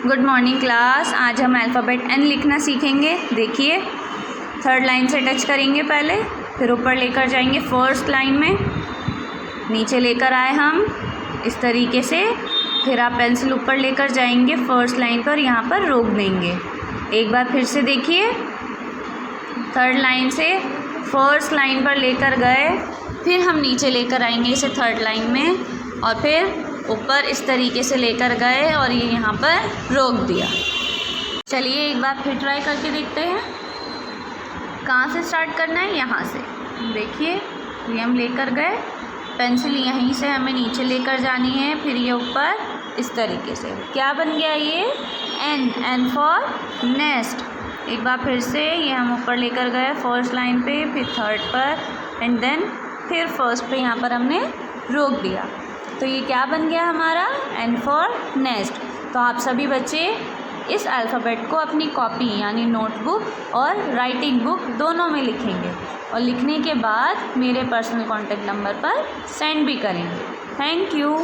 Good morning class. आज हम alphabet N लिखना सीखेंगे। देखिए, थर्ड लाइन से टच करेंगे पहले, फिर ऊपर लेकर जाएंगे फर्स्ट लाइन में, नीचे लेकर आए हम इस तरीके से, फिर आप पेंसिल ऊपर लेकर जाएंगे फर्स्ट लाइन पर, यहाँ पर रोक देंगे। एक बार फिर से देखिए, थर्ड लाइन से फर्स्ट लाइन पर लेकर गए, फिर हम नीचे लेकर आएंगे इसे थर्ड लाइन में, और फिर ऊपर इस तरीके से लेकर गए और ये यहाँ पर रोक दिया। चलिए एक बार फिर ट्राई करके देखते हैं। कहाँ से स्टार्ट करना है? यहाँ से। देखिए, ये हम लेकर गए, पेंसिल यहीं से हमें नीचे लेकर जानी है, फिर ये ऊपर इस तरीके से। क्या बन गया ये? N for nest. एक बार फिर से ये हम ऊपर लेकर गए फर्स्ट लाइन पे, फिर थर्ड पर, एंड देन फिर फर्स्ट पे यहाँ पर हमने रोक दिया। तो ये क्या बन गया हमारा? N for nest. तो आप सभी बच्चे इस अल्फ़ाबेट को अपनी कॉपी यानी नोटबुक और राइटिंग बुक दोनों में लिखेंगे, और लिखने के बाद मेरे पर्सनल कॉन्टैक्ट नंबर पर सेंड भी करेंगे। Thank you.